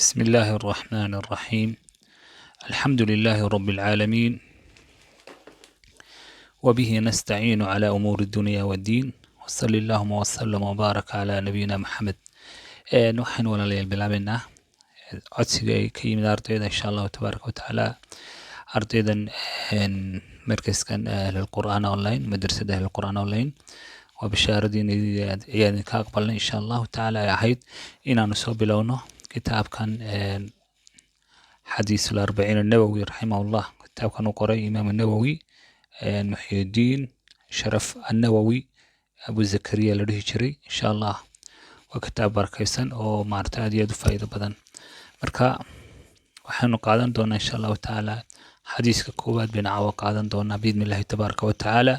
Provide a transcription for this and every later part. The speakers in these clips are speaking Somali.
بسم الله الرحمن الرحيم. الحمد لله رب العالمين، وبه نستعين على أمور الدنيا والدين، وصلى اللهم وسلم وبارك على نبينا محمد. waxaan walaalayaal bilaabeynaa codsiga ay ka yimid ardayda insha allahu tabaaraka watacaala. ardaydan markaskan ahlulqur'aan online, madrasada ahlulqur'aan online, waa bishaaradii ayaan ka aqbalnay insha allahu tacaala ay ahayd inaanu soo bilowno kitaabkan حديث الأربعين النووي رحمه الله. كتاب كانوا قرأي إمام النووي محي الدين شرف النووي أبو زكريا الهجري إن شاء الله. وكتاب بركيسن أو معرتاد يد فايدة بدن مركا وحنو قادن دونا إن شاء الله تعالى حديث كوبات بن عوا قادن دونا بإذن الله تبارك وتعالى.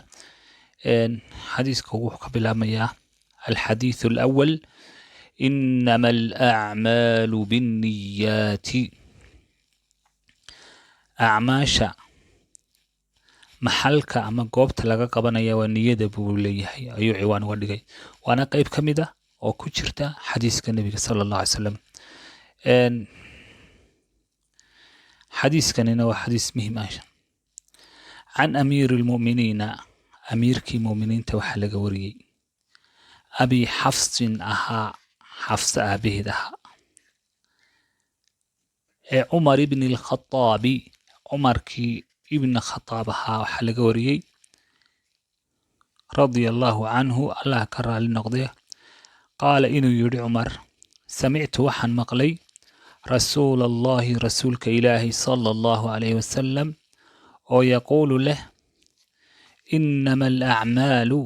حديث كوبات قبل مياه. الحديث الأول: إنما الأعمال بالنيات. acmaasha maxalka ama goobta laga qabanaya waa niyada buu leeyahay ayuu ciwaan uga dhigay, waana qayb ka mid ah oo ku jirta xadiiska nebiga sallallahu alayhi wasallam. xadiiskanina waa xadiis muhiim ah. can amiiri lmu'miniina, amiirkii mu'miniinta waxaa laga wariyey abi xafsin ahaa, xafsa aabaheed ahaa, cumar ibni alkhataabi, cumarkii ibn khataab ahaa waxaa laga wariyey radia allahu canhu, allah ka raali noqdee. qaala inuu yidhi cumar: samictu waxaan maqlay rasuula allahi, rasuulka ilaahi sala allahu calayhi wasalam oo yaquulu leh: inama alacmaalu,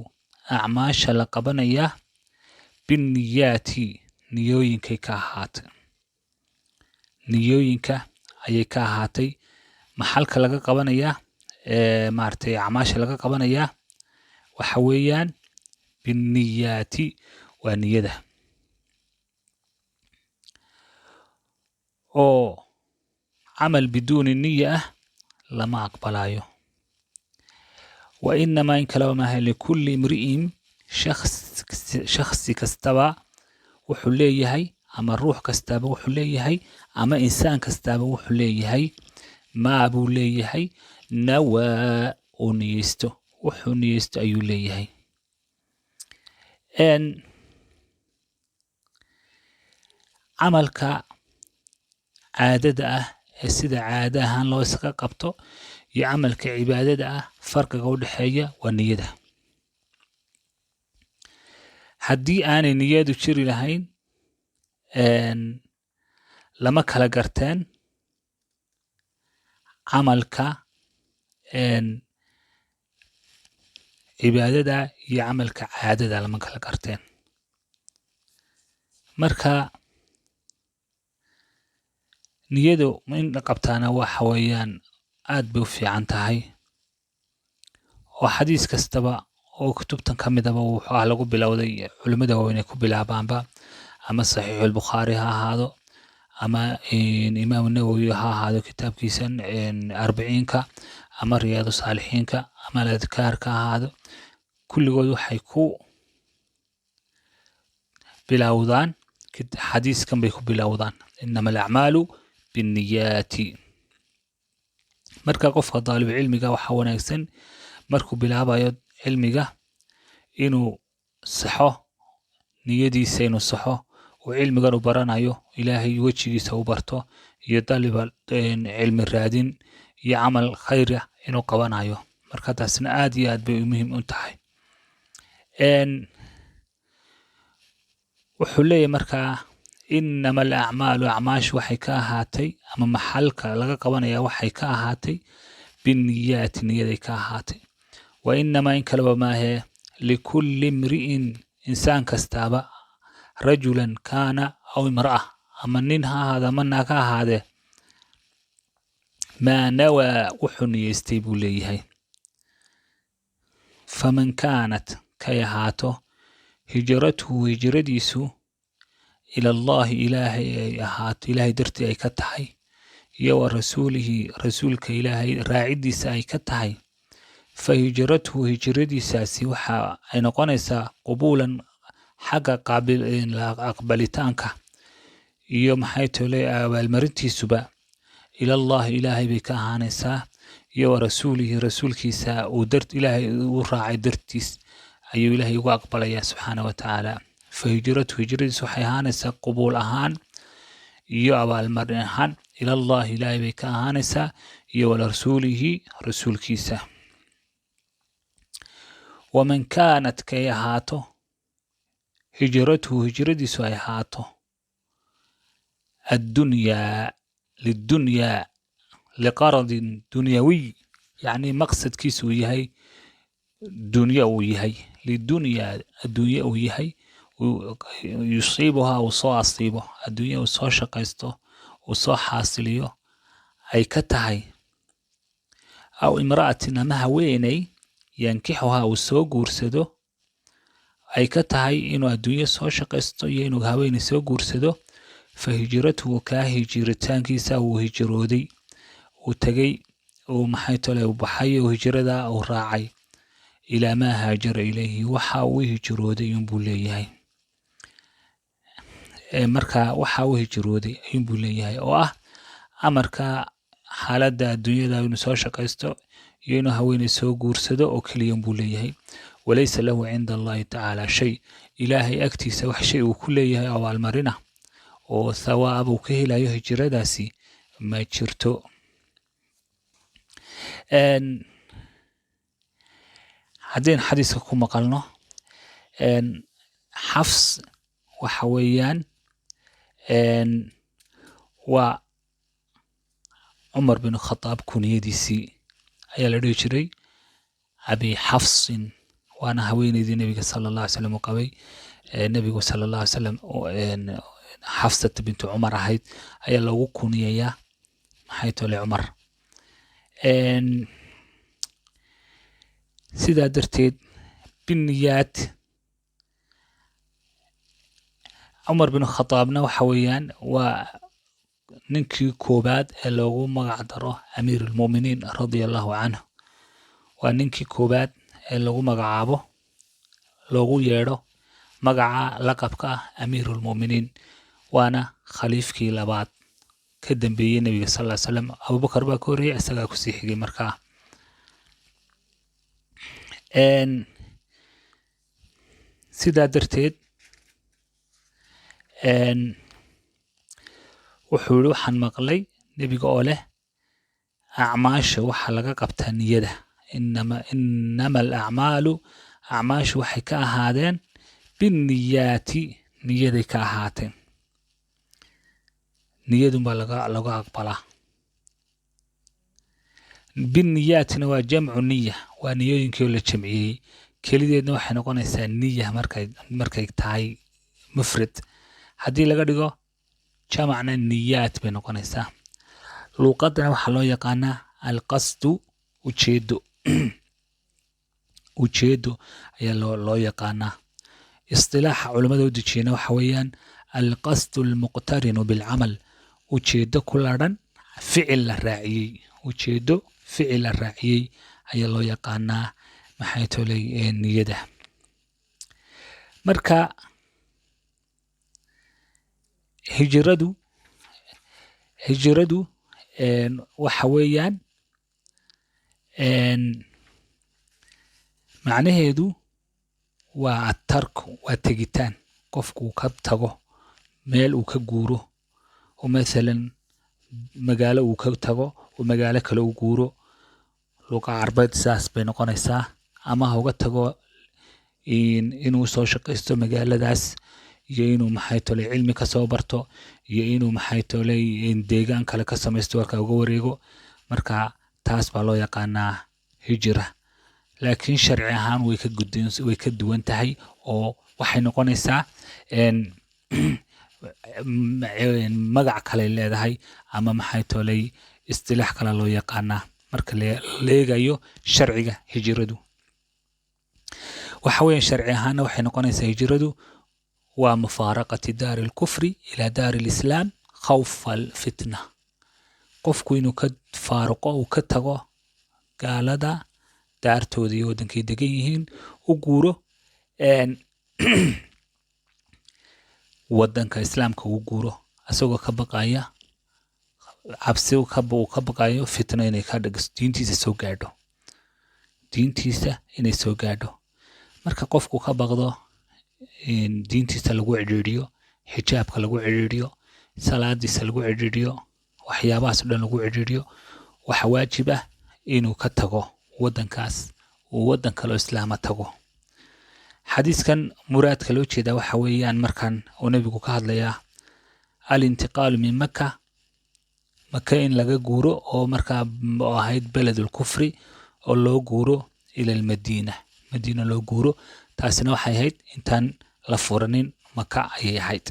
acmaasha la qabanaya binniyaati, niyooyinkay ka ahaatay, niyooyinka ayay ka ahaatay. maxalka laga qabanaya maartay acmaasha laga qabanaya waxa weeyaan binniyaati, waa niyada. oo camal biduuni niya ah lama aqbalayo. wa inamaa in kalaba maaha likulli imri'in, shakhsi kastaba wuxuu leeyahay, ama ruux kastaba wuxuu leeyahay, ama insaan kastaba wuxuu leeyahay maa buu leeyahay nawaa uu niyeysto, wuxuu niyeysto ayuu leeyahay. camalka caadada ah ee sida caada ahaan loo iska qabto iyo camalka cibaadada ah farqiga u dhexeeya waa niyada. haddii aanay niyadu jiri lahayn lama kala garteen camalka cibaadada iyo camalka caadada, lama kala garteen. marka niyadu in la qabtaana waxa weeyaan aad bay u fiican tahay, oo xadiis kastaba oo kutubtan ka midaba wuxuu lagu bilowday, culimmada waaweyn ay ku bilaabaanba, ama saxiixu albukhaari ha ahaado, ama imaam nawowi ha ahaado kitaabkiisan arbiciinka, ama riyaadu saalixiinka, ama aladkaarka ha ahaado. kulligood waxay ku bilowdaan xadiiskan bay ku bilowdaan: inama alacmaalu binniyaati. marka qofka daalib cilmiga waxaa wanaagsan markuu bilaabayo cilmiga inuu saxo niyadiisa, inuu saxo oo cilmigan u baranayo ilaahay wejigiisa u barto, iyo daliba cilmi raadin iyo camal khayr ah inuu qabanayo. marka taasna aad iyo aad bay muhiim u tahay. wuxuu leeyahay markaa inama alacmaalu, acmaashu waxay ka ahaatay, ama maxalka laga qabanaya waxay ka ahaatay binniyaati, niyaday ka ahaatay. wa inamaa in kaleba maahee likulli imri'in, insaan kastaaba, rajulan kaana aw imra'a, ama nin ha ahaade ama naag ha ahaadee, maa nawaa wuxuu niyeystay buu leeyahay. faman kaanat kay ahaato hijratuhu, hijradiisu ila allahi, ilaahay ay ahaato, ilaahay dartii ay ka tahay, iyo wa rasuulihi, rasuulka ilaahay raacidiisa ay ka tahay, fa hijratuhu, hijradiisaasi waxa ay noqonaysaa qubuulan, xagga aqbalitaanka iyo maxay tole abaalmarintiisuba ila allah ilaahay bay ka ahaanaysaa iyo rasuulihi rasuulkiisa uu ilaahay u raacay dartiis ayuu ilaahay ugu aqbalayaa subxaana wa tacaala fahijratu hijradiisu waxay ahaanaysaa qubuul ahaan iyo abaalmarin ahaan ila allah ilaahay bay ka ahaanaysaa iyo warasuulihi rasuulkiisa waman kaanat kay ahaato hijratuhu hijradiisu ay ahaato الدنيا للدنيا لقرض دنيوي يعني مقصد كيسو يهي دنيا ويهي للدنيا الدنيا ويهي يصيبها وصو أصيبه الدنيا وصو شقيسته وصو حاصليه أي كتهي أو امرأة نمها ويني ينكحها وصو قرسده أي كتهي إنو الدنيا صو شقيسته ينو هاويني صو قرسده فهجرته كهجرتان كيسا وهجرودي وتجي ومحيطله وبحي وهجردا أو راعي إلى ما هاجر إليه وحاوي هجرودي ينبوليه مركا وحاوي هجرودي ينبوليه أمركا حالة الدنيا دا ينسو شقيستو ينو هوين سو قرسدو وكلي ينبوليه وليس له عند الله تعالى شيء إلهي أكتيس وحشي وكليه أو المرنة oo thawaab uu ka helayo hijradaasi ma jirto haddeen xadiiska ku maqalno xafs waxa weeyaan waa cumar bin khataab kuniyadiisii ayaa la dhihi jiray abi xafsin waana haweeneydii nebiga sala allah alay slam u qabay nebigu sala allah alay slam حفصة بنت عمر هاي أي لو كوني يا حيث لعمر سيدا درتيد بالنيات عمر بن الخطاب وحويان وننكي كوباد لو مقعدره أمير المؤمنين رضي الله عنه وننكي كوباد لو مقعابه لو يرو مقع لقبك أمير المؤمنين وانا خليفكي لبعض كدن بي النبي صلى الله عليه وسلم أبو بكر باكوري أساقا كسيحي مركا سيدا درتيد وحولو حن مقلي نبي قوله أعماش وحلقا قبتها نيده إنما الأعمال أعماش وحكا هادين بالنيات نيدي كاهاتين نيدهم بلغا أقبلا بالنيات نوا جمع النية ونيوين كيولا جمعيه كليدي نوحي نقونيسا نية مركي تاي مفرد هدي لغا ديغو جمعنا النيات بنقونيسا لوقاتنا وحلو يقانا القصد وجيدو وجيدو أي لو يقانا اصطلاح علماء ودجينا وحويان القصد المقترن بالعمل وجيدو كلارن فعل الراعي وجيدو فعل الراعي أي الله يقانا محيطو لي نيده مركا هجردو وحويان معناهيدو waa tark waa tegitaan qofku ka tago meel uu ka guuro oo mesela magaalo uu ka tago oo magaalo kale uu guuro luqa carbeed saas bay noqonaysaa ama uga tago inuu soo shaqaysto magaaladaas iyo inuu maxay tole cilmi ka soo barto iyo inuu maxay tole deegaan kale ka samaysto warka uga wareego marka taas baa loo yaqaanaa hijra laakiin sharci ahaan way ka duwan tahay oo waxay noqonaysaa magac kale leedahay ama maxay tolay istilaax kale loo yaqaanaa marka la leegayo sharciga hijradu waxa weeyaan sharci ahaan waxay noqonaysaa hijradu waa mufaaraqati daar al-kufri ila daar al-islam khawf al-fitna qofku inuu ka faaruqo uu ka tago gaalada daartoodii wadankay degan yihiin u guuro wadanka islaamka u guuro asagoo ka baqaya cabsi uu ka baqayo fitna inay ka dhigto diintiisa inay soo gaadho marka qofku ka baqdo diintiisa lagu cidhiidhiyo xijaabka lagu cidhiidhiyo salaadiisa lagu cidhiidhiyo waxyaabahaas dhan lagu cidhiidhiyo waxa waajib ah inuu ka tago wadankaas uu wadan kale oo islaama tago xadiiskan muraadka loo jeeda waxa weeyaan markan uu nabigu ka hadlayaa al-intiqaalu min maka in laga guuro oo markaa ahayd beledul kufri oo loo guuro ila madiina loo guuro taasina waxay ahayd intaan la furanin maka ayay ahayd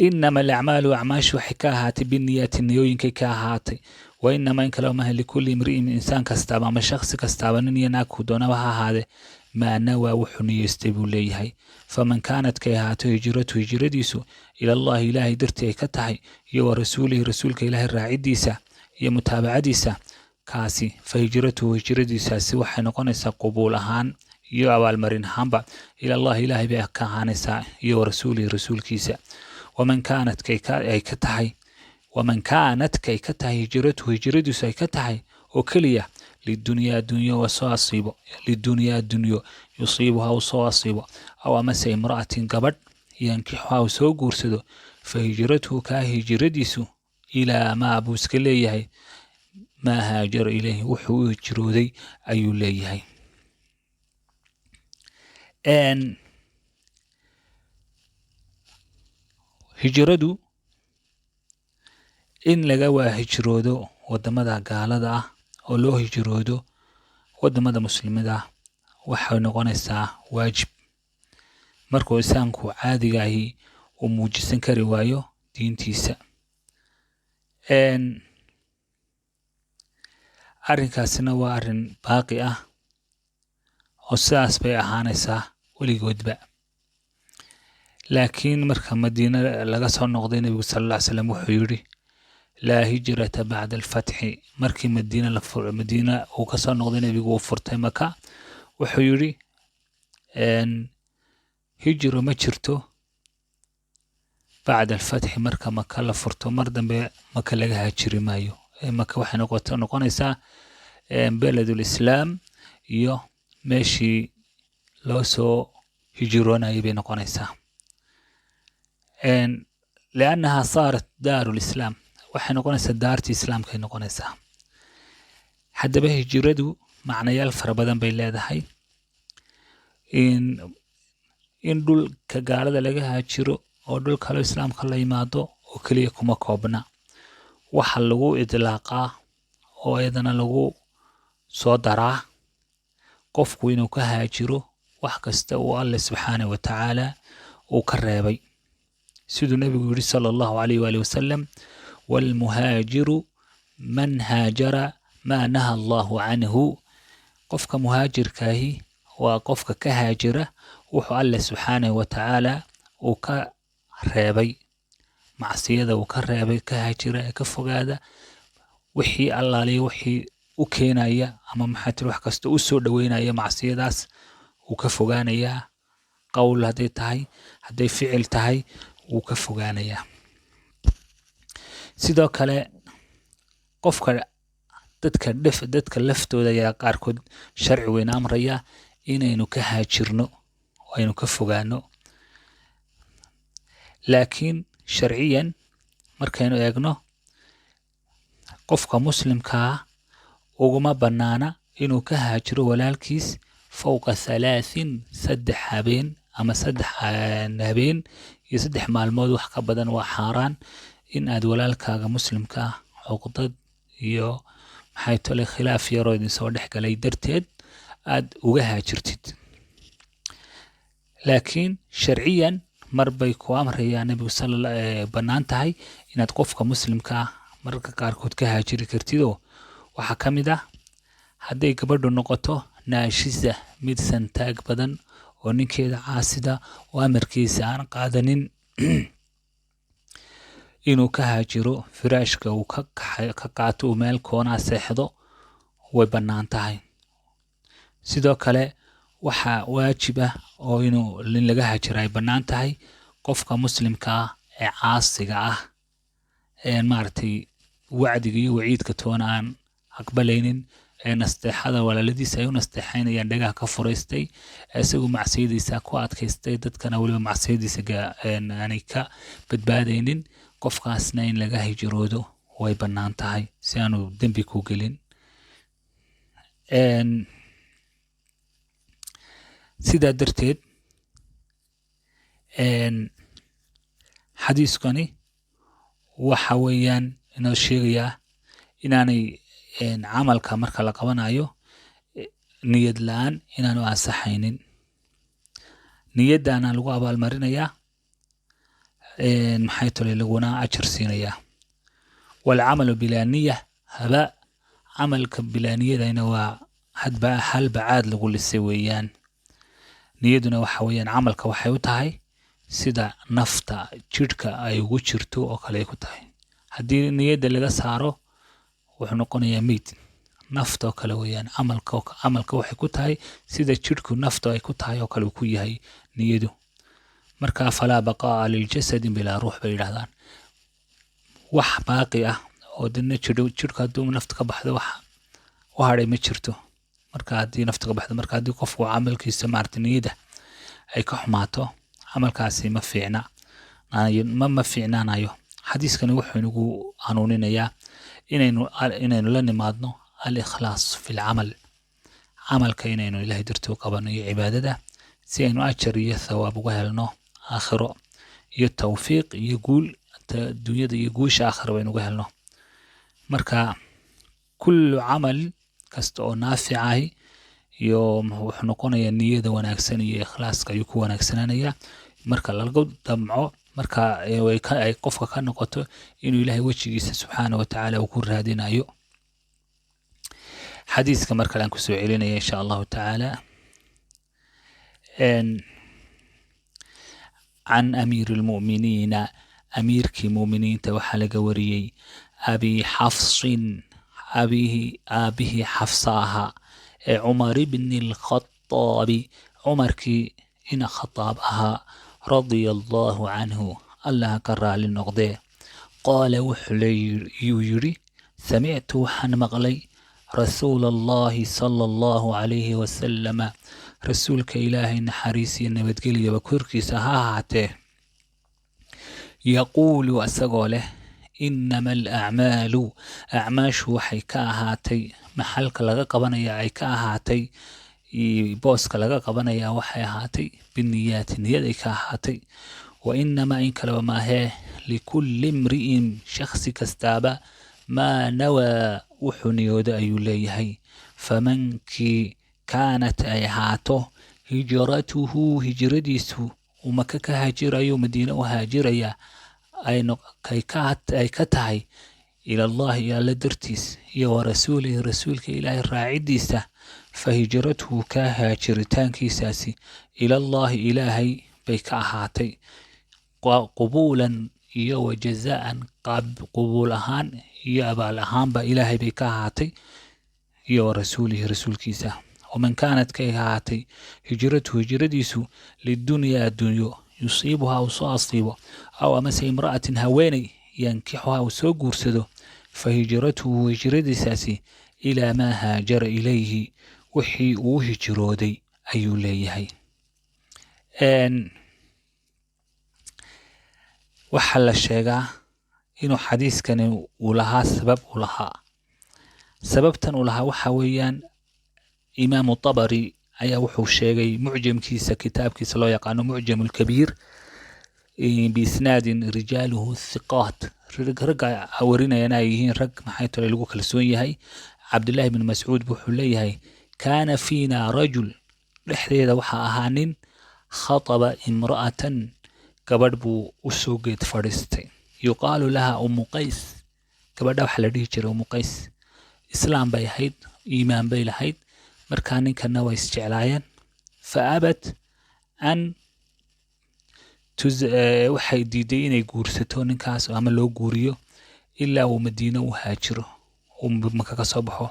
إنما الأعمال أعماش وحكاهات بالنيات النيوين كاهاتي وإنما إن كلامها لكل امرئ من إنسان كستابا ما شخص كستابا نيناكو دون وها هذا ما نوى وحني يستبو ليهي فمن كانت كاهاتو هجرته هجرديسو إلى الله إلهي درتي كتاهي يو رسوله رسولك إله الراعديسا يا متابعديسا كاسي فهجرته هجرديسا سوحي نقونيسا قبولهان يو أوال مرين هامبا إلى الله إلهي بأكاهانيسا يو رسوله رسولكيسا ومن كانت كي كتاهي هجرته هجرديسا أي كتاهي وكلية للدنيا الدنيا وصاصيبه للدنيا الدنيا يصيبها وصاصيبه أو أمسى امرأة قبل ينكحها وسو قرسده فهجرته كهجرديسو إلى ما أبوسك ليهي ما هاجر إليه وحو هجرودي أي ليهي أن هجردو إن لقوا هجرودو ودمدا قالدا oo loo hijroodo wadamada muslimada waxay noqonaysaa waajib markuu insaanku caadiga ahi uu muujisan kari waayo diintiisa arrinkaasina waa arrin baaqi ah oo sidaas bay ahaanaysaa weligoodba laakiin marka madiina laga soo noqday nabigu sallallahu alayhi wasallam wuxuu yiri لا هجرة بعد الفتح مركي مدينة وكسر نقضي نبي وفرت مكة وحيري أن هجر ما شرته بعد الفتح مركا مكة لفرته مردا بمكة لقاها هجري مايو مكة وحنا نقونيسا بلد الإسلام يو ماشي لو سو هجرونا يبي نقونيسا لأنها صارت دار الإسلام waxay noqonaysaa daartii islaamka ay noqonaysaa haddaba hijradu macnayaal fara badan bay leedahay in dhulka gaalada laga haajiro oo dhul kale islaamka la yimaado oo kaliya kuma koobna waxa lagu idlaaqaa oo ayadana lagu soo daraa qofku inuu ka haajiro wax kasta uu Allah subhanahu wa ta'ala uu ka reebay sidoo nabigu yiri sallallahu alayhi wa sallam والمهاجر من هاجر ما نهى الله عنه قفك مهاجر كاهي وقفك كهاجرة وحو الله سبحانه وتعالى وكرابي معصية وكرابي كهاجرة كفقادة وحي الله لي وحي وكينايا أما محاتر وحكست أسو دوينايا معصية داس وكفقانايا قول هدي تهي هدي فعل تهي وكفقانايا sidoo kale qofka dadka laftooda ayaa qaarkood sharci weyn amraya inaynu ka haajirno oo aynu ka fogaano laakiin sharciyan markaynu eegno qofka muslimka uguma banaana inuu ka haajiro walaalkiis fawqa 3 habeen ama 3 habeen iyo 3 maalmood wax ka badan waa xaaraan in aad walaalkaaga muslimka xuquuqdad iyo maxay tole khilaaf yaro idin soo dhaxgalay darteed aad uga haajirtid laakiin sharciyan marbay ku amrayaan nabiga sallallahu alayhi banaan tahay inaad qofka muslimka marka qaarkood ka haajiri kartid oo waxa kamid ah haday gabadhu noqoto naashiza mid santaag badan oo ninkeeda caasida oo amarkiisa aan qaadanin inuu ka haajiro firaashka uu ka qaato meel koona seexdo way banaan tahay sidoo kale waxa waajib ah oo inuu laga haajiraa ay bannaan tahay qofka muslimka ah ee caasiga ah maaragtay wacdiga iyo waciidka toona aan aqbalaynin nasteexada walaaladiisa ay u nasteexaynayaan dhagaha ka furaystay isagu macsiyadiisa ku adkaystay dadkana weliba macsiyadiisa aanay ka badbaadaynin qofkaasna in laga hijroodo way bannaan tahay si aanu dembi ku gelin sidaa darteed xadiiskani waxa weeyaan inoo sheegayaa inaanay camalka marka la qabanayo niyad la'aan inaanu ansaxaynin niyaddaana lagu abaalmarinayaa maxay tole laguna ajar siinayaa walcamalu bilaa niya haba camalka bilaa niyadayna waa hal bacaad lagu lisay weeyaan niyaduna waxa weeyaan camalka waxay u tahay sida nafta jidhka ay ugu jirto oo kale ay ku tahay haddii niyadda laga saaro wuxuu noqonayaa meyd nafta oo kale weeyaan camalka waxay ku tahay sida jidhku nafta ay ku tahay oo kale uu ku yahay niyadu marka falaa baqaa'a liljasadi bilaa ruux bay yidhahdaan wax baaqi ah oo dina jidhku hadduu nafta ka baxdo wax u hadhay ma jirto marka haddii nafta ka baxdo marka haddii qofku camalkiisa maaragtay niyada ay ka xumaato camalkaasi ma fiicnaanayo xadiiskani wuxuu inagu hanuuninayaa inaynu la nimaadno al-ikhlaas fi lcamal camalka inaynu ilaahay dartii u qabano iyo cibaadada si aynu ajar iyo thawaab uga helno aakhiro iyo tawfiiq iyo guul dunyada iyo guusha aakhiro baynu uga helno marka kullu camal kasta oo naaficahi iyo wuxuu noqonayaa niyada wanaagsan iyo ikhlaaska ayuu ku wanaagsanaanayaa marka laga damco marka ay qofka ka noqoto inuu ilaahay wejigiisa subxaana wa tacaala uu ku raadinayo xadiiska marka aan kusoo celinaya insha allahu tacaala can amiiri lmu'miniina amiirkii mu'miniinta waxaa laga wariyey abi xafsin aabihii xafsa ahaa ee cumar ibni alkhataabi cumarkii ina khataab ahaa radia allahu canhu allah ka raali noqdee qaala wuxuu yidhi samictu waxaan maqlay rasuula allahi sala allahu calayhi wasalama rasuulka ilaahay naxariis iyo nabadgelyaba korkiisa ha ahaatee yaquulu asagoo leh inama alacmaalu acmaashu waxay ka ahaatay maxalka laga qabanaya ay ka ahaatay booska laga qabanaya waxay ahaatay biniyaati niyad ay ka ahaatay wa inamaa in kaleba maahee likulli imri'in shakhsi kastaaba maa nawaa wuxuu niyooda ayuu leeyahay famankii kaanat ay ahaato hijratuhu hijradiisu uu maka ka haajirayo madiina u haajiraya ay ka tahay ila allahi alla dartiis iyo wa rasuulihi rasuulka ilaahay raacidiisa fa hijratuhu ka haajiritaankiisaasi ila allahi ilaahay bay ka ahaatay qubuulan iyo wa jazaan qubuul ahaan iyo abaal ahaanba ilaahay bay ka ahaatay iyo wa rasuulihi rasuulkiisa waman kaanat kay ahaatay hijratuhu hijradiisu lidunyaa addunyo yusiibuhaa uu soo asiibo aw amase imra'atin haweeney yankixuhaa uu soo guursado fa hijratuhu hijradiisaasi ilaa maa haajara ilayhi wixii uu hijrooday ayuu leeyahay waxaa la sheegaa inuu xadiiskani uu lahaa sabab u lahaa sababtan uu lahaa waxa weeyaan imaamu tabari ayaa wuxuu sheegay mucjamkiisa kitaabkiisa loo yaqaano mucjam ulkabiir biisnaadin rijaaluhu thiqaat ragga warinayana ay yihiin rag maxay tole lagu kalsoon yahay cabdullaahi bin mascuud wuxuu leeyahay kaana fiina rajul dhexdeeda waxaa ahaa nin khataba imra'atan gabadh buu u soo geed fadhiistay yuqaalu laha umu qays gabadha waxaa la dhihi jiray umu qays islaam bay ahayd iimaan bay lahayd markaa ninkana way isjeclaayeen fa abad an waxay diiday inay guursato ninkaas ama loo guuriyo ilaa uu madiino u haajiro uu maka ka soo baxo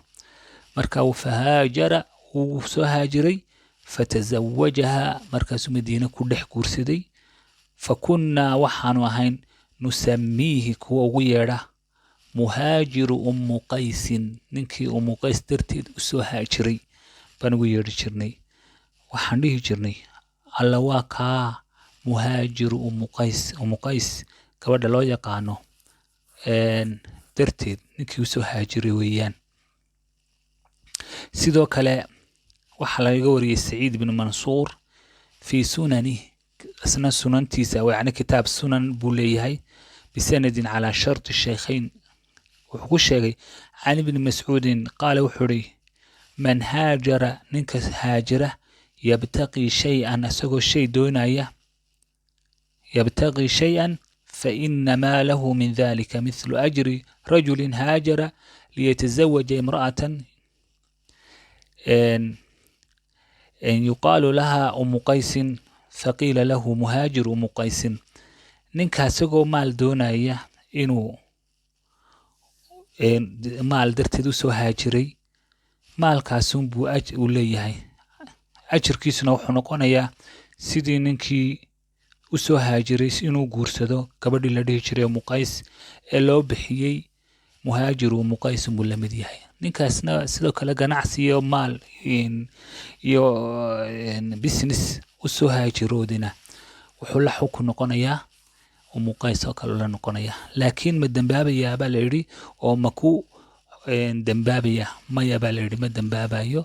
marka uu fahaajara uu soo haajiray فتزوجها مركز مدينة كله كورسدي فكنا وحانو هين نسميه كوويرة مهاجر أم قيس ننكي أم قيس درتيد أسو هاجري بانوير جرني وحانيه جرني alla waa kaa muhaajiru umu qays gabadha loo yaqaano darteed ninkii usoo haajiray weeyaan. sidoo kale waxaa laga wariyey saciid ibn mansuur fii sunani asna sunantiisa yani kitaab sunan buu leeyahay bisanadin calaa sharti shaykhayn wuxuu ku sheegay can ibni mascuudin qaala wuxuu ihi man haajara ninka haajira يبتغي شيئا أسقو شيء دونايا يبتغي شيئا فإنما له من ذلك مثل أجر رجل هاجر ليتزوج امرأة إن يقال لها أم قيس فقيل له مهاجر أم قيس ننكا سقو مال دونايا إنو مال درتدو سو هاجري مال كاسون بو أوليهي أجركيسنا wuxuu noqonayaa sidii ninkii u soo haajiray inuu guursado gabadhii la dhihi jiray Muqays ee loo bixiyay muhaajiru Muqays buu la mid yahay. ninkaasna sidoo kale ganacsi iyo maal iyo business u soo haajiroodina wuxuu la xukun noqonayaa Muqays oo kale la noqonaya. laakiin ma dambaabaya baa la yiri oo ma ku dambaabaya maya baa la yiri ma dambaabayo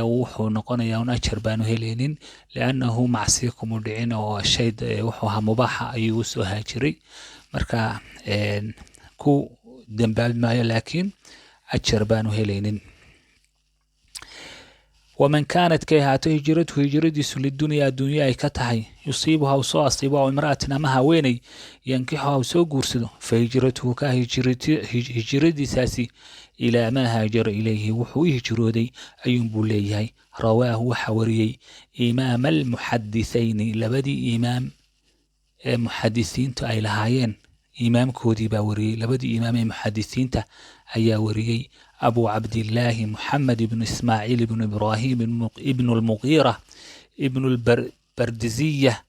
wuxuu noqonayaa un ajar baanu helaynin li'annahu macsiyo kuma dhicin oo shay wuxuu ahaa mubaaxa ayuu soo haajiray marka ku dambaabi maayo laakiin ajar baanu helaynin. ومن كانت كيهاته هجرته هجرتي للدنيا الدنيا أي كتحي يصيبها وصو أصيبها امرأة أمها ويني ينكحها وصو قرسده فهجرته هجرتي ساسي إلى ما هاجر إليه وحو هجرودي أيون بوليه رواه وحوريي إمام المحدثين لبدي إمام محدثين أي لهايين إمام كودي باوري لبدي إمام محدثين أي وريي أبو عبد الله محمد بن إسماعيل بن إبراهيم ابن المغيرة ابن البردزية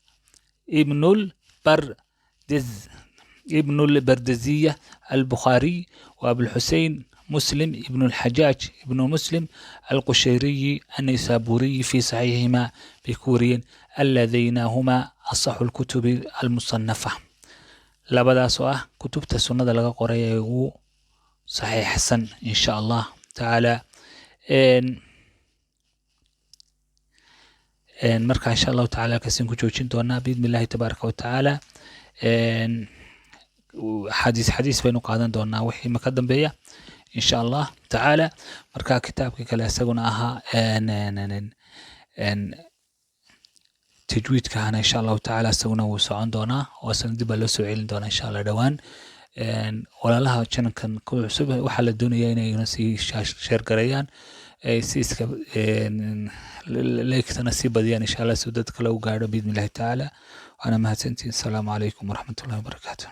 ابن البردزية البخاري وأبو الحسين مسلم ابن الحجاج ابن مسلم القشيري النيسابوري في صحيحهما بكورين اللذين هما أصح الكتب المصنفة لبدا سؤال كتب السنة لغا قرية صحيح حسن إن شاء الله تعالى مركا إن شاء الله تعالى كسين كجوجين دونا بإذن الله تبارك وتعالى حديث بينو قادن دونا وحي مقدم بيا إن شاء الله تعالى مركا كتابك كلا سقنا أها تجويد كهنا إن شاء الله تعالى سقنا وسعون دونا وسندب له سعيل دونا إن شاء الله دوان walaalaha channelkan ku cusub waxa la doonayaa inay si share gareeyaan si iska like-tana si badiyaan insha Allah si dadka loo gaaro biidhnilaahi taala. Ana mahadsantiin. Assalamu alaykum wa rahmatullahi wa barakatuh.